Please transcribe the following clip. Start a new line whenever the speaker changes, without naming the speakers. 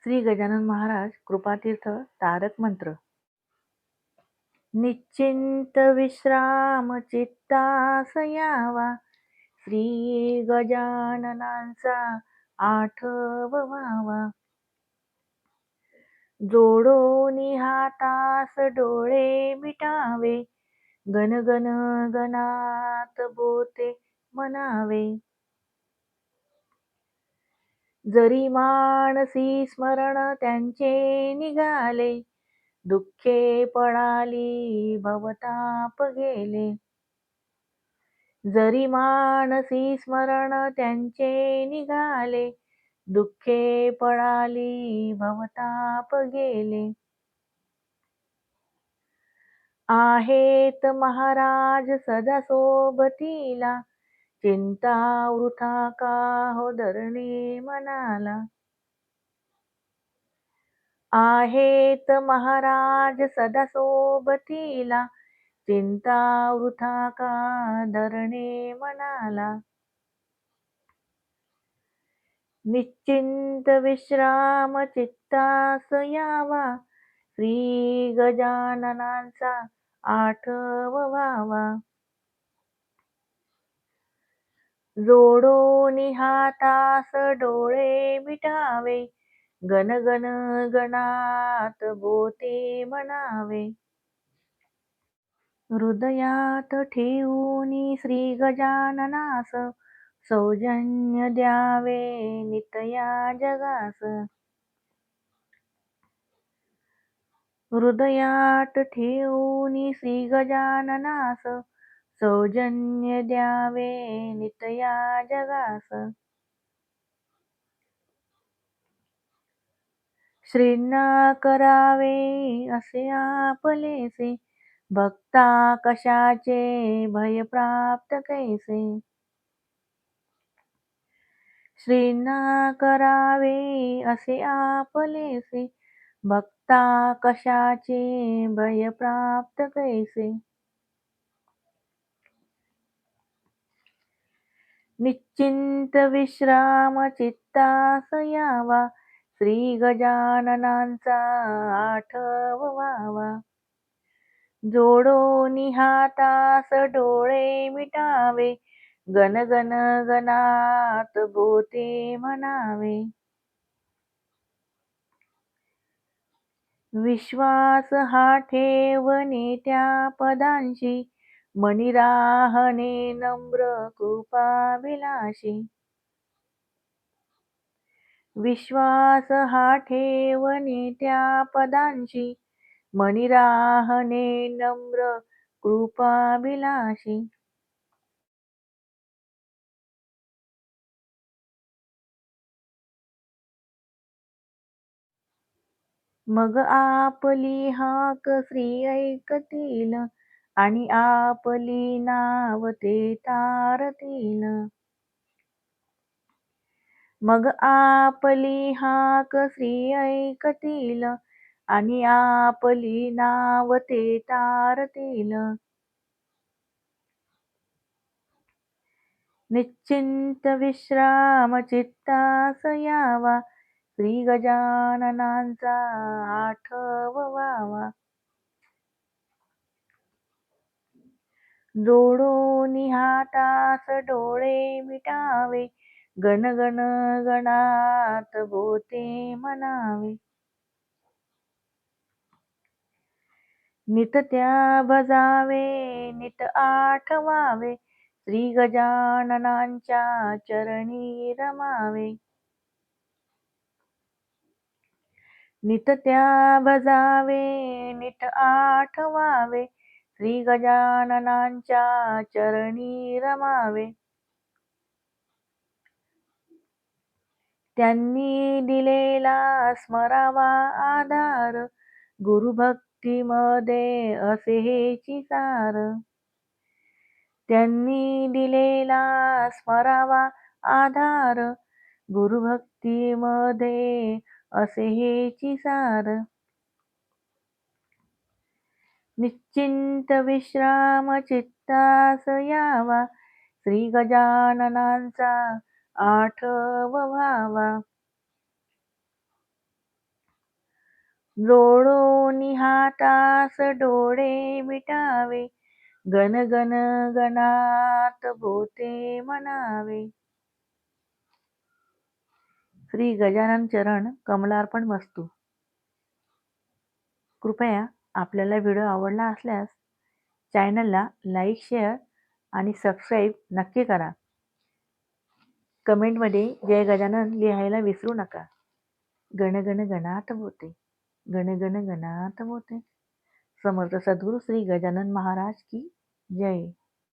श्री गजानन महाराज कृपातीर्थ तारक मंत्र. निश्चिंत विश्राम चित्तास यावा, श्री गजाननांचा आठवावा. जोडोनी हातास डोळे मिटावे, गण गण गणात बोते म्हणावे. जरी मानसी स्मरण त्यांचे निघाले, दुःखे पळाली भवताप गेले. जरी मानसी स्मरण त्यांचे निघाले, दुःखे पळाली भवताप गेले. आहेत महाराज सदा सोबतीला, चिंता वृथा का हो धरणी मनाला. आहेत महाराज सदा सोबतीला, चिंता वृथा का धरणे मनाला. निश्चिंत विश्राम चित्तास यावा, श्री गजाननांचा आठवावा. जोडोनी हातास डोळे मिटावे, गण गण गणात बोते म्हणावे. हृदयात ठेवूनी श्री गजाननास, सौजन्य द्यावे नितया जगास. हृदयात ठेवूनी श्री गजाननास, सौजन्य द्यावे नितया जगास. श्रींना करावे असे आपलेसे, भक्ता कशाचे भय प्राप्त कैसे. श्रींना करावे असे आपलेसे, भक्ता कशाचे भय प्राप्त कैसे. निश्चिंत विश्राम चित्तास यावा, श्री गजाननांचा आठवावा. जोडोनी हातास डोळे मिटावे, गण गण गणात बोते म्हणावे. विश्वास हा ठेवणे त्या पदांशी, मनी राहणे नम्र कृपाभिलाषी. विश्वास हा ठेवणे त्या पदांशी, मनी राहणे नम्र कृपाभिलाषी. मग आपली हाक श्री ऐकतील, आणि आपली नाव ते तारतील. मग आपली हाक श्री ऐकतील, आणि आपली नाव ते तारतील. निश्चिंत विश्राम चित्तास यावा, श्री गजाननांचा आठवावा. जोडोनी हातास डोळे मिटावे, गण गण गणात बोते म्हणावे. नित त्या भजावे नित आठवावे, श्री गजाननांच्या चरणी रमावे. नित त्या भजावे नित आठवावे, श्री गजाननांच्या चरणी रमावे. त्यांनी दिलेला स्मरावा आधार, गुरुभक्तीमध्ये असे हेची सार. त्यांनी दिलेला स्मरावा आधार, गुरुभक्तीमध्ये असे हेची सार. निश्चिंत विश्राम चित्तास यावा, श्री गजाननांचा आठवावा. लोळोनी हातास डोळे मिटावे, गण गण गणात बोते म्हणावे. श्री गजानन चरण कमलार्पण वस्तू. कृपया आपल्याला व्हिडिओ आवडला असल्यास चॅनलला लाईक, शेअर आणि सबस्क्राईब नक्की करा. कमेंटमध्ये जय गजानन लिहायला विसरू नका. गण गण गणात बोते, गण गण गणात बोते. समर्थ सद्गुरू श्री गजानन महाराज की जय.